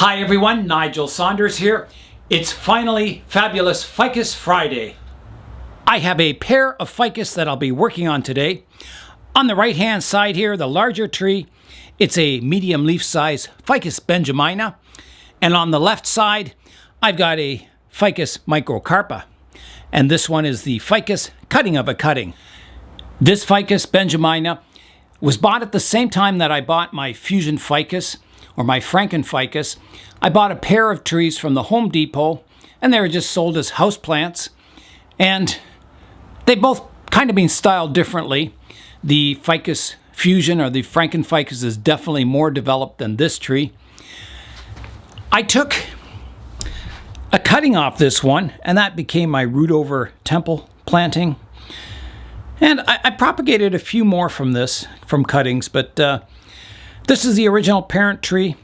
Hi everyone, Nigel Saunders here. It's finally Fabulous Ficus Friday. I have a pair of ficus that I'll be working on today. On the right hand side here, the larger tree, it's a medium leaf size Ficus benjamina. And on the left side, I've got a Ficus microcarpa. And this one is the Ficus cutting of a cutting. This Ficus benjamina was bought at the same time that I bought my fusion ficus, or my Franken-ficus. I bought a pair of trees from the Home Depot, and they were just sold as houseplants. And they both kind of been styled differently. The Ficus fusion, or the Franken-ficus, is definitely more developed than this tree. I took a cutting off this one, and that became my root over temple planting. And I propagated a few more from cuttings, but this is the original parent tree,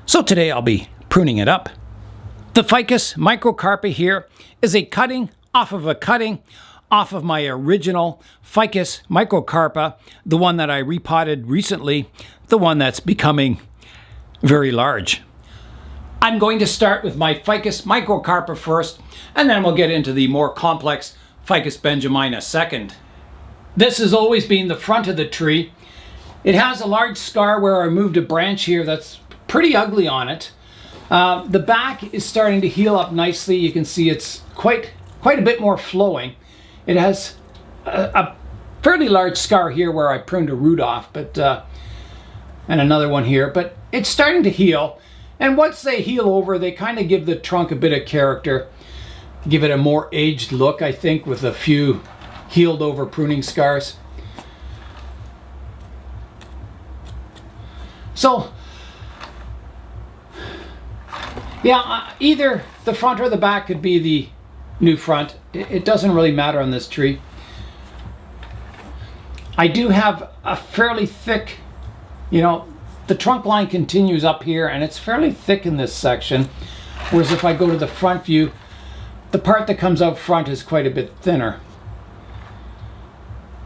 so today I'll be pruning it up. The Ficus microcarpa here is a cutting off of my original Ficus microcarpa, the one that I repotted recently, the one that's becoming very large. I'm going to start with my Ficus microcarpa first, and then we'll get into the more complex Ficus benjamina second. This has always been the front of the tree. It has a large scar where I moved a branch here that's pretty ugly on it. The back is starting to heal up nicely. You can see it's quite a bit more flowing. It has a fairly large scar here where I pruned a root off, but and another one here, but it's starting to heal. And once they heal over, they kind of give the trunk a bit of character, give it a more aged look, I think, with a few healed over pruning scars. So, yeah, either the front or the back could be the new front. It doesn't really matter on this tree. I do have a fairly thick, the trunk line continues up here and it's fairly thick in this section. Whereas if I go to the front view, the part that comes out front is quite a bit thinner.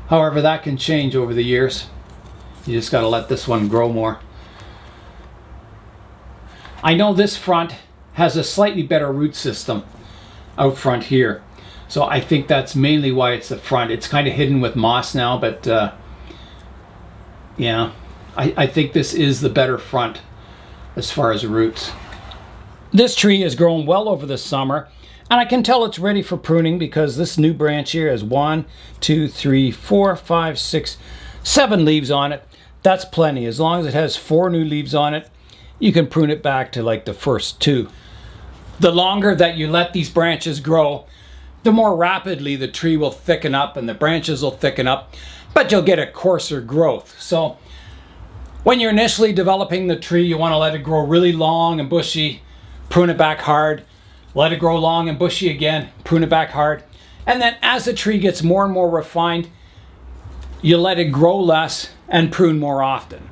However, that can change over the years. You just got to let this one grow more. I know this front has a slightly better root system out front here. So I think that's mainly why it's the front. It's kind of hidden with moss now, but yeah, I think this is the better front as far as roots. This tree has grown well over the summer, and I can tell it's ready for pruning because this new branch here has 1, 2, 3, 4, 5, 6, 7 leaves on it. That's plenty. As long as it has 4 new leaves on it, you can prune it back to like the first 2. The longer that you let these branches grow, the more rapidly the tree will thicken up and the branches will thicken up, but you'll get a coarser growth. So when you're initially developing the tree, you want to let it grow really long and bushy, prune it back hard, let it grow long and bushy again, prune it back hard. And then as the tree gets more and more refined, you let it grow less and prune more often.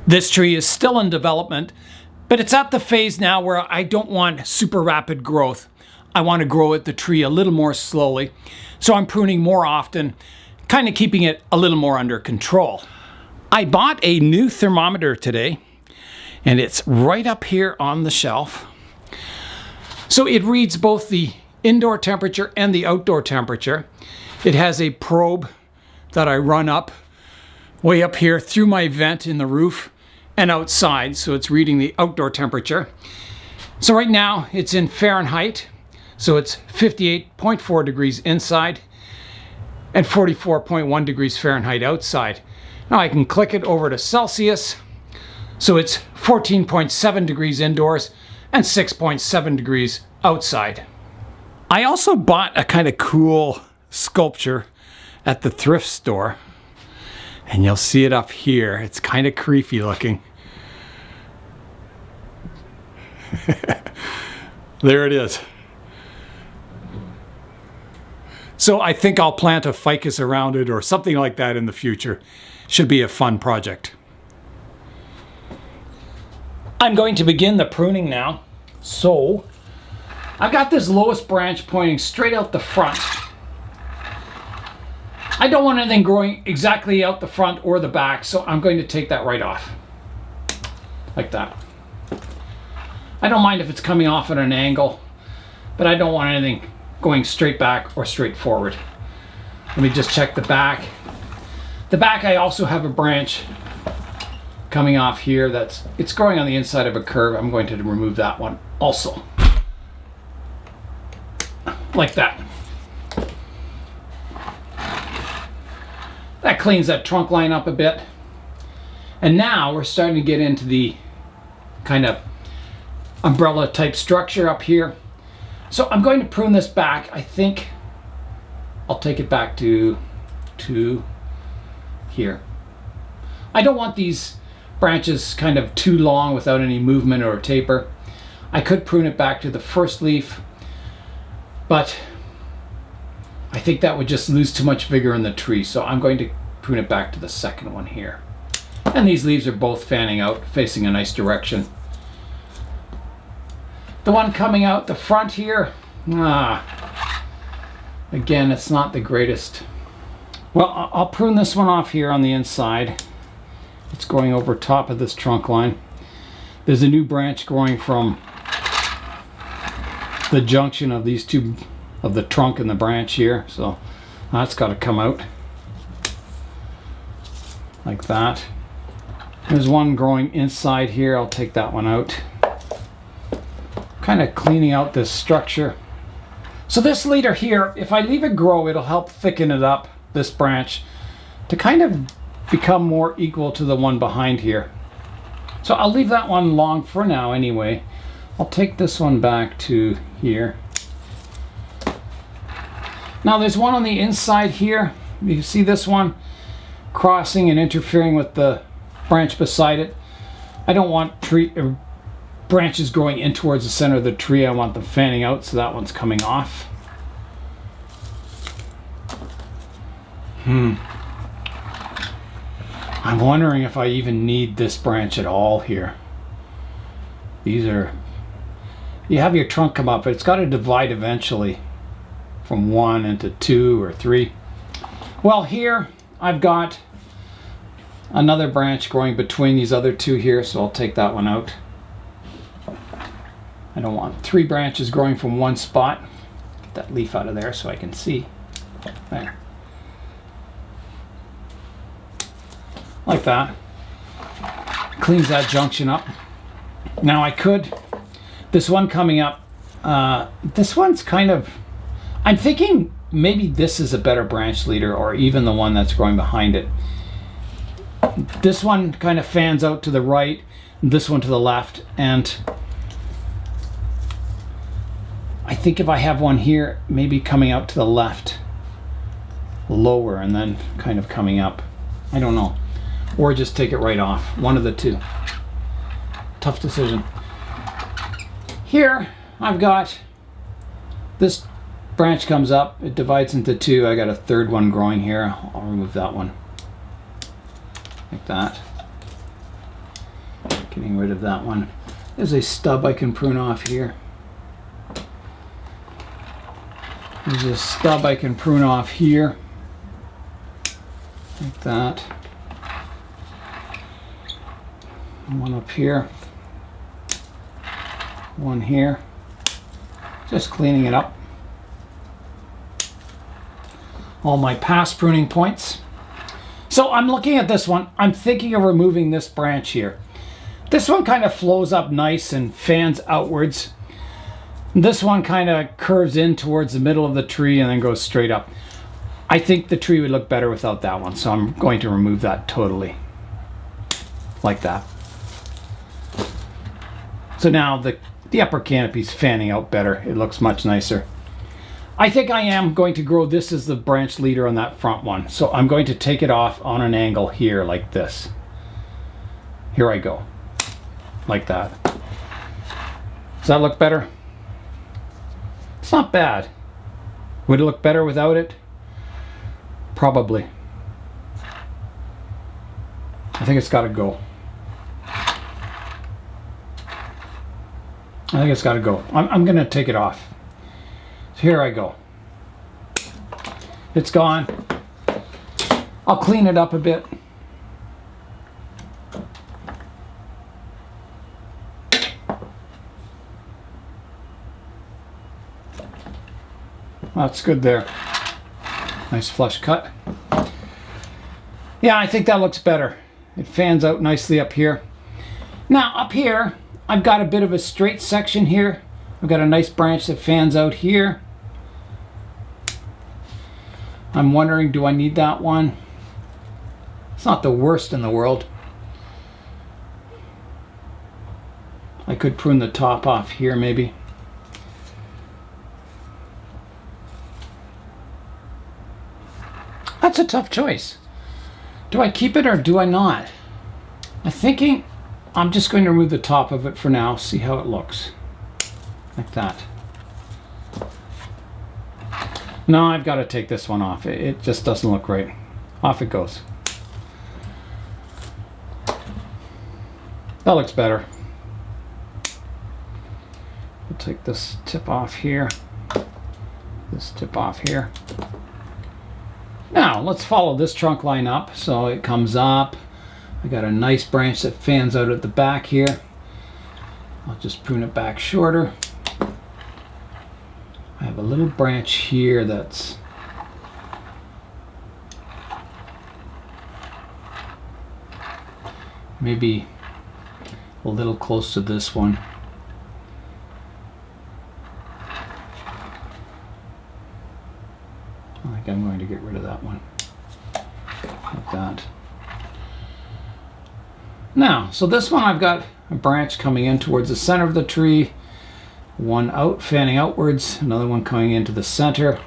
This tree is still in development, but it's at the phase now where I don't want super rapid growth. I want to grow the tree a little more slowly. So I'm pruning more often, kind of keeping it a little more under control. I bought a new thermometer today, and it's right up here on the shelf. So it reads both the indoor temperature and the outdoor temperature. It has a probe that I run up, way up here through my vent in the roof and outside, so it's reading the outdoor temperature. So right now it's in Fahrenheit, so it's 58.4 degrees inside and 44.1 degrees Fahrenheit outside. Now I can click it over to Celsius, so it's 14.7 degrees indoors and 6.7 degrees outside. I also bought a kind of cool sculpture at the thrift store, and you'll see it up here. It's kind of creepy looking. There it is. So I think I'll plant a ficus around it or something like that in the future. Should be a fun project. I'm going to begin the pruning now. So I've got this lowest branch pointing straight out the front. I don't want anything growing exactly out the front or the back, so I'm going to take that right off. Like that. I don't mind if it's coming off at an angle, but I don't want anything going straight back or straight forward. Let me just check the back. The back, I also have a branch coming off here it's growing on the inside of a curve. I'm going to remove that one also. Like that. That cleans that trunk line up a bit. And now we're starting to get into the kind of umbrella type structure up here. So I'm going to prune this back. I think I'll take it back to here. I don't want these branches kind of too long without any movement or taper. I could prune it back to the first leaf, but I think that would just lose too much vigor in the tree. So I'm going to prune it back to the second one here. And these leaves are both fanning out, facing a nice direction. The one coming out the front here, again, it's not the greatest. Well, I'll prune this one off here on the inside. It's going over top of this trunk line. There's a new branch growing from the junction of these two, of the trunk and the branch here. So that's got to come out like that. There's one growing inside here. I'll take that one out. Kind of cleaning out this structure. So this leader here, if I leave it grow, it'll help thicken it up, this branch, to kind of become more equal to the one behind here. So I'll leave that one long for now anyway. I'll take this one back to here. Now there's one on the inside here. You see this one crossing and interfering with the branch beside it. I don't want branches growing in towards the center of the tree. I want them fanning out, so that one's coming off. I'm wondering if I even need this branch at all here. These are, you have your trunk come up, but it's got to divide eventually from 1 into 2 or 3. Well, here I've got another branch growing between these other two here, so I'll take that one out. I don't want 3 branches growing from one spot. Get that leaf out of there so I can see. There. Like that. Cleans that junction up. Now I could, this one coming up, this one's kind of, I'm thinking maybe this is a better branch leader, or even the one that's growing behind it. This one kind of fans out to the right, this one to the left, and I think if I have one here, maybe coming out to the left, lower, and then kind of coming up. I don't know. Or just take it right off. One of the two. Tough decision. Here, I've got this branch comes up, it divides into 2. I got a third one growing here. I'll remove that one. Like that. Getting rid of that one. There's a stub I can prune off here. There's a stub I can prune off here. Like that. One up here. One here. Just cleaning it up. All my past pruning points. So I'm looking at this one. I'm thinking of removing this branch here. This one kind of flows up nice and fans outwards. This one kind of curves in towards the middle of the tree and then goes straight up. I think the tree would look better without that one, so I'm going to remove that totally. Like that. So now the upper canopy's fanning out better. It looks much nicer. I think I am going to grow this as the branch leader on that front one. So I'm going to take it off on an angle here like this. Here I go. Like that. Does that look better? It's not bad. Would it look better without it? Probably. I think it's got to go. I think it's got to go. I'm going to take it off. So here I go. It's gone. I'll clean it up a bit. that's good there. Nice flush cut. Yeah, I think that looks better. It fans out nicely up here. Now up here, I've got a bit of a straight section here. I've got a nice branch that fans out here. I'm wondering, do I need that one? It's not the worst in the world. I could prune the top off here maybe. That's a tough choice. Do I keep it or do I not? I'm thinking I'm just going to remove the top of it for now, see how it looks. Like that. No, I've got to take this one off. It just doesn't look right. Off it goes. That looks better. We'll take this tip off here. This tip off here. Now, let's follow this trunk line up. So it comes up. I got a nice branch that fans out at the back here. I'll just prune it back shorter. I have a little branch here that's maybe a little close to this one. I think I'm going to get rid of that one. Like that. Now, so this one I've got a branch coming in towards the center of the tree. One out, fanning outwards, another one coming into the center.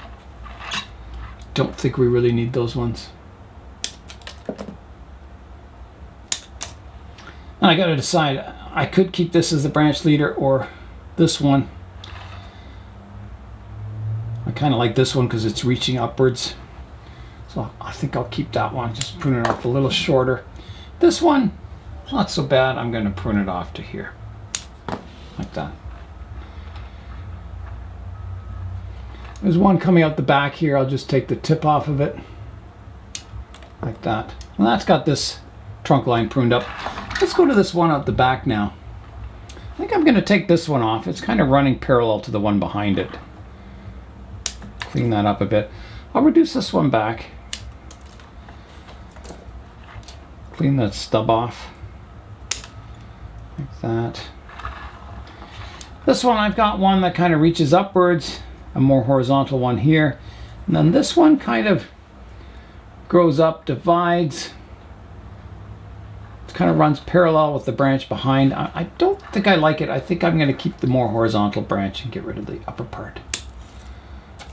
Don't think we really need those ones. And I got to decide, I could keep this as the branch leader or this one. I kind of like this one because it's reaching upwards. So I think I'll keep that one, just prune it off a little shorter. This one, not so bad. I'm going to prune it off to here, like that. There's one coming out the back here. I'll just take the tip off of it, like that. Well, that's got this trunk line pruned up. Let's go to this one out the back now. I think I'm going to take this one off. It's kind of running parallel to the one behind it. Clean that up a bit. I'll reduce this one back. Clean that stub off, like that. This one, I've got one that kind of reaches upwards. A more horizontal one here, and then this one kind of grows up, divides. It kind of runs parallel with the branch behind. I don't think I like it. I think I'm going to keep the more horizontal branch and get rid of the upper part,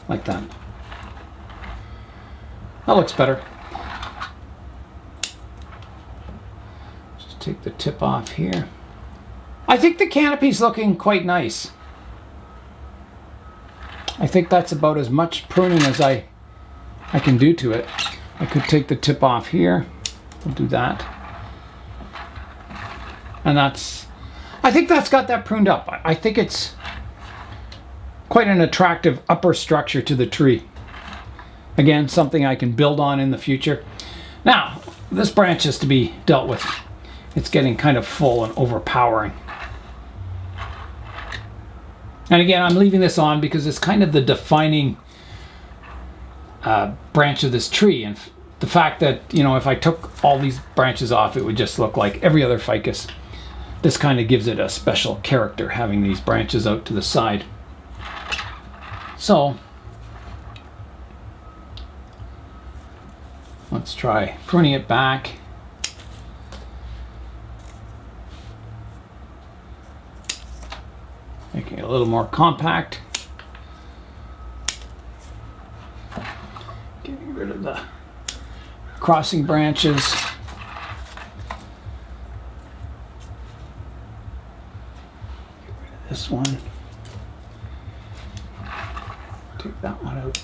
like that. That looks better. Just take the tip off here. I think the canopy's looking quite nice. I think that's about as much pruning as I can do to it. I could take the tip off here. I'll do that. And I think that's got that pruned up. I think it's quite an attractive upper structure to the tree. Again, something I can build on in the future. Now, this branch is to be dealt with. It's getting kind of full and overpowering. And again, I'm leaving this on because it's kind of the defining branch of this tree. And the fact that, you know, if I took all these branches off, it would just look like every other ficus. This kind of gives it a special character, having these branches out to the side. So, let's try pruning it back. Making it a little more compact. Getting rid of the crossing branches. Get rid of this one. Take that one out.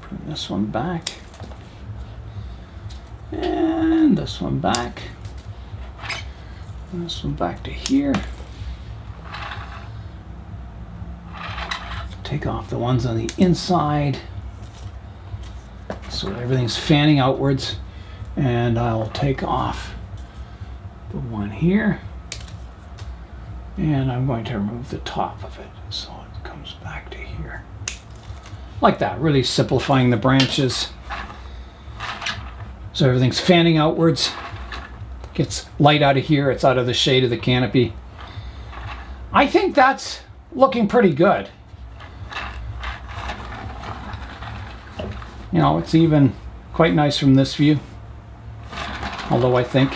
Bring this one back. And this one back. This one back to here. Take off the ones on the inside so everything's fanning outwards, and I'll take off the one here, and I'm going to remove the top of it so comes back to here. Like that, really simplifying the branches. So everything's fanning outwards. Gets light out of here, it's out of the shade of the canopy. I think that's looking pretty good. You know, it's even quite nice from this view. Although I think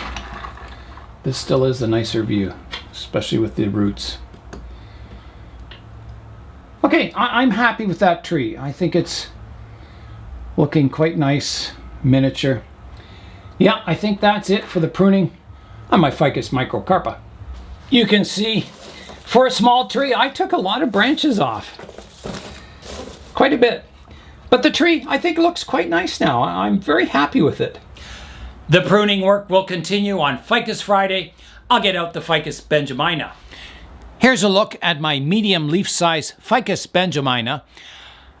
this still is the nicer view, especially with the roots. Okay, I'm happy with that tree. I think it's looking quite nice, miniature. Yeah, I think that's it for the pruning on my Ficus microcarpa. You can see, for a small tree, I took a lot of branches off. Quite a bit. But the tree, I think, looks quite nice now. I'm very happy with it. The pruning work will continue on Ficus Friday. I'll get out the Ficus benjamina. Here's a look at my medium leaf size Ficus benjamina.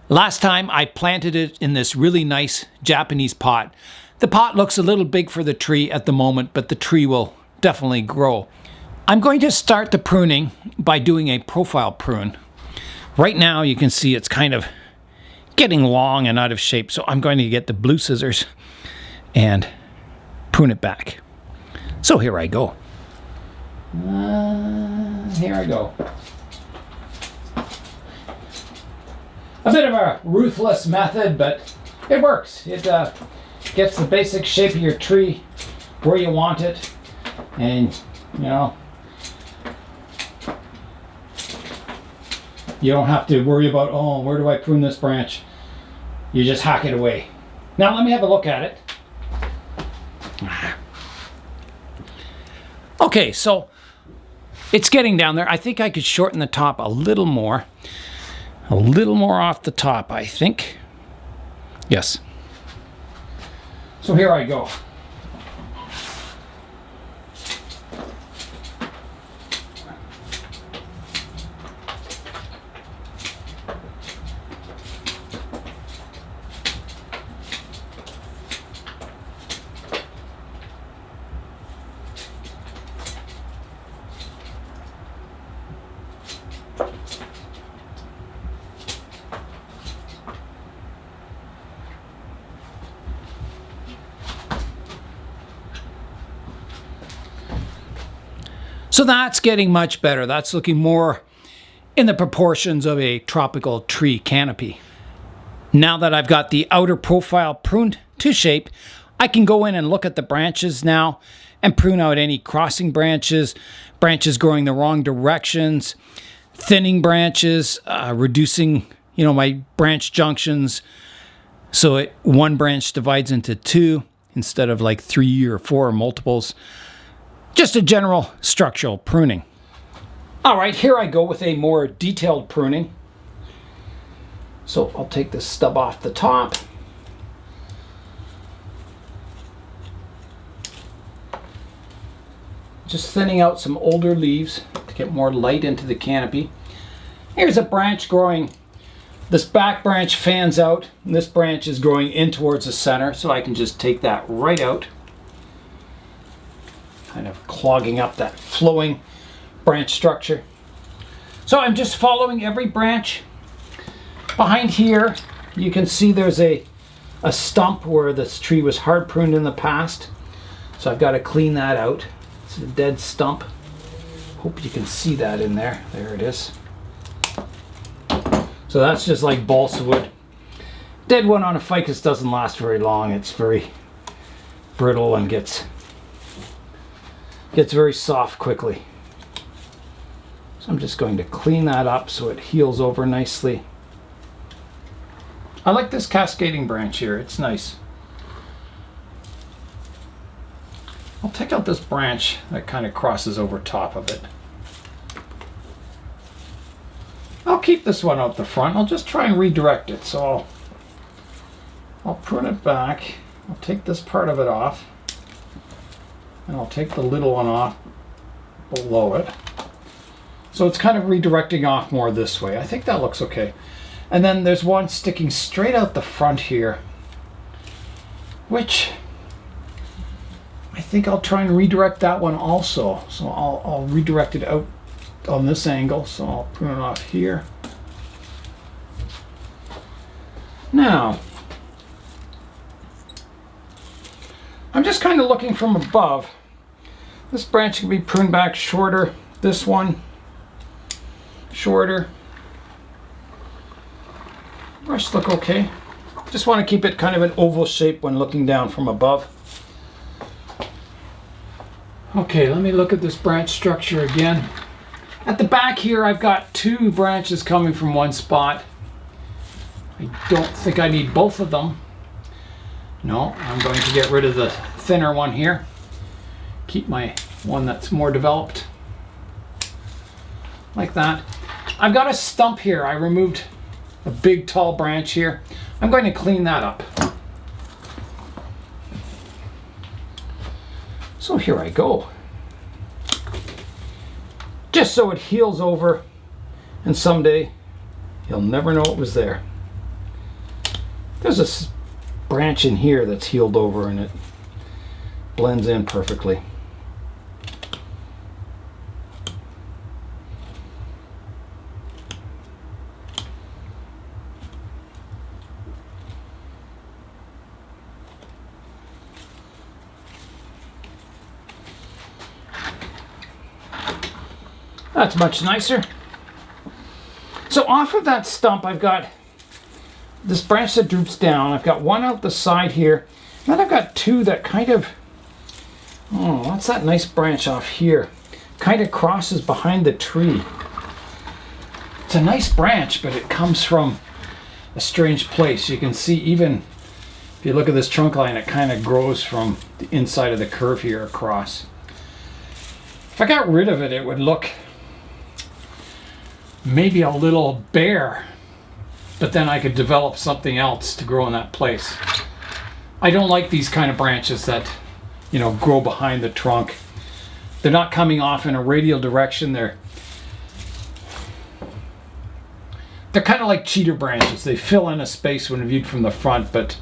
Last time I planted it in this really nice Japanese pot. The pot looks a little big for the tree at the moment, but the tree will definitely grow. I'm going to start the pruning by doing a profile prune. Right now you can see it's kind of getting long and out of shape, so I'm going to get the blue scissors and prune it back. So here I go. Here I go. A bit of a ruthless method, but it works. It gets the basic shape of your tree where you want it, and you know, you don't have to worry about, oh, where do I prune this branch? You just hack it away. Now let me have a look at it. Okay, so it's getting down there. I think I could shorten the top a little more. A little more off the top, I think. Yes. So here I go. So that's getting much better. That's looking more in the proportions of a tropical tree canopy. Now that I've got the outer profile pruned to shape, I can go in and look at the branches now and prune out any crossing branches, branches growing the wrong directions, thinning branches, reducing, my branch junctions so one branch divides into two instead of like 3 or 4 multiples. Just a general structural pruning. All right, here I go with a more detailed pruning. So I'll take this stub off the top. Just thinning out some older leaves to get more light into the canopy. Here's a branch growing. This back branch fans out, and this branch is growing in towards the center, so I can just take that right out. Kind of clogging up that flowing branch structure. So I'm just following every branch. Behind here, you can see there's a stump where this tree was hard pruned in the past. So I've got to clean that out. It's a dead stump. Hope you can see that in there. There it is. So that's just like balsa wood. Dead one on a ficus doesn't last very long. It's very brittle and gets very soft quickly. So I'm just going to clean that up so it heals over nicely. I like this cascading branch here. It's nice. I'll take out this branch that kind of crosses over top of it. I'll keep this one out the front. I'll just try and redirect it. So I'll prune it back. I'll take this part of it off. And I'll take the little one off below it. So it's kind of redirecting off more this way. I think that looks okay. And then there's one sticking straight out the front here, which I think I'll try and redirect that one also. So I'll redirect it out on this angle. So I'll prune it off here. Now, I'm just kind of looking from above. This branch can be pruned back shorter. This one, shorter. The rest look okay. Just want to keep it kind of an oval shape when looking down from above. Okay, let me look at this branch structure again. At the back here, I've got 2 branches coming from one spot. I don't think I need both of them. No, I'm going to get rid of the thinner one here. Keep my one that's more developed. Like that. I've got a stump here. I removed a big tall branch here. I'm going to clean that up. So here I go. Just so it heals over, and someday you'll never know it was there. There's a branch in here that's healed over and it blends in perfectly. That's much nicer. So off of that stump, I've got this branch that droops down. I've got one out the side here. And then I've got 2 that kind of, oh, what's that nice branch off here? Kind of crosses behind the tree. It's a nice branch, but it comes from a strange place. You can see even if you look at this trunk line, it kind of grows from the inside of the curve here across. If I got rid of it, it would look maybe a little bare, but then I could develop something else to grow in that place. I don't like these kind of branches that, you know, grow behind the trunk. They're not coming off in a radial direction. They're kind of like cheater branches. They fill in a space when viewed from the front, but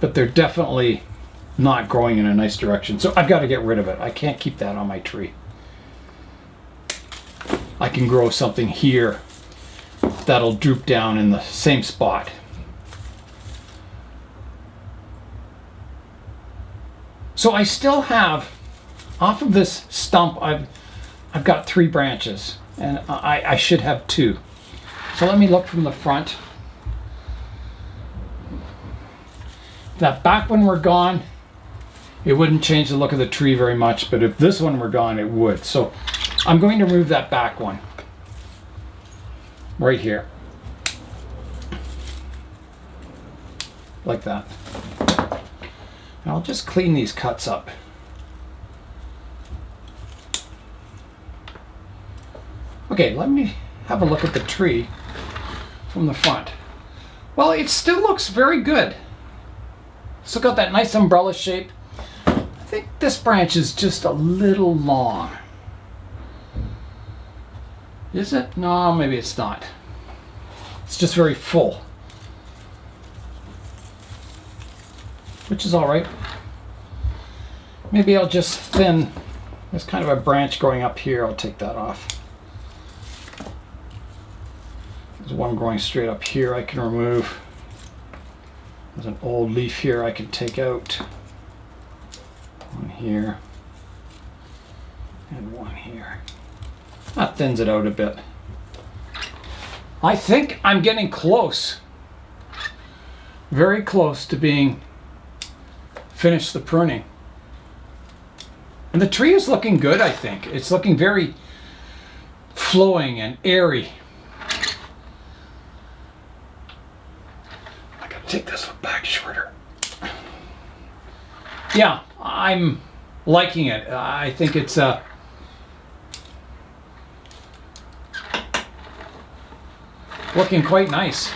they're definitely not growing in a nice direction. So I've got to get rid of it. I can't keep that on my tree. I can grow something here that'll droop down in the same spot. So I still have, off of this stump, I've got 3 branches, and I should have 2. So let me look from the front. If that back one were gone, it wouldn't change the look of the tree very much, but if this one were gone, it would. So I'm going to remove that back one right here, like that. And I'll just clean these cuts up. Okay, let me have a look at the tree from the front. Well, it still looks very good. Still got that nice umbrella shape. I think this branch is just a little long. Is it? No, maybe it's not. It's just very full, which is all right. Maybe I'll just thin. There's kind of a branch growing up here. I'll take that off. There's one growing straight up here I can remove. There's an old leaf here I can take out. One here. And one here. That thins it out a bit. I think I'm getting close. Very close to being finished the pruning. And the tree is looking good, I think. It's looking very flowing and airy. I gotta take this one back shorter. Yeah, I'm liking it. I think it's looking quite nice.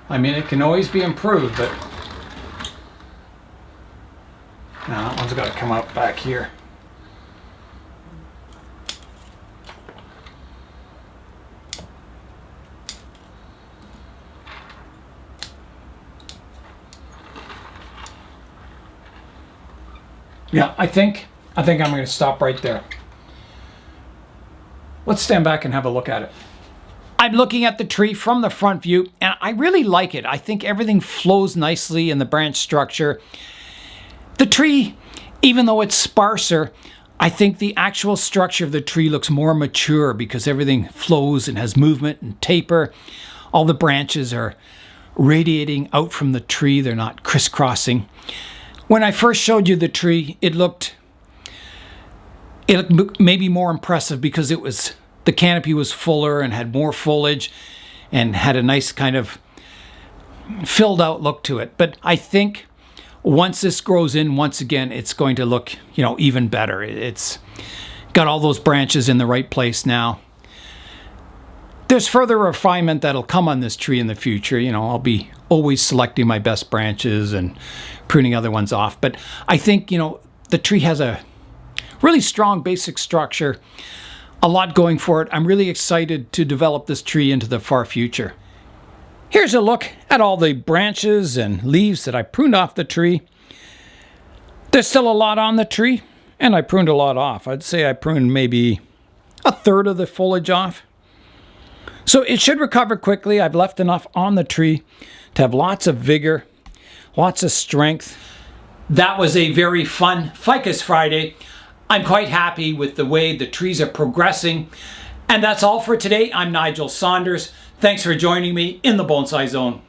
I mean, it can always be improved, but now that one's got to come out back here. Yeah, I think I'm going to stop right there. Let's stand back and have a look at it. I'm looking at the tree from the front view, and I really like it. I think everything flows nicely in the branch structure. The tree, even though it's sparser, I think the actual structure of the tree looks more mature because everything flows and has movement and taper. All the branches are radiating out from the tree. They're not crisscrossing. When I first showed you the tree, it looked maybe more impressive because the canopy was fuller and had more foliage and had a nice kind of filled out look to it. But I think once this grows in, once again, it's going to look, even better. It's got all those branches in the right place now. There's further refinement that'll come on this tree in the future. I'll be always selecting my best branches and pruning other ones off. But I think, the tree has a really strong basic structure, a lot going for it. I'm really excited to develop this tree into the far future. Here's a look at all the branches and leaves that I pruned off the tree. There's still a lot on the tree, and I pruned a lot off. I'd say I pruned maybe a third of the foliage off. So it should recover quickly. I've left enough on the tree to have lots of vigor, lots of strength. That was a very fun Ficus Friday. I'm quite happy with the way the trees are progressing. And that's all for today. I'm Nigel Saunders. Thanks for joining me in the Bonsai Zone.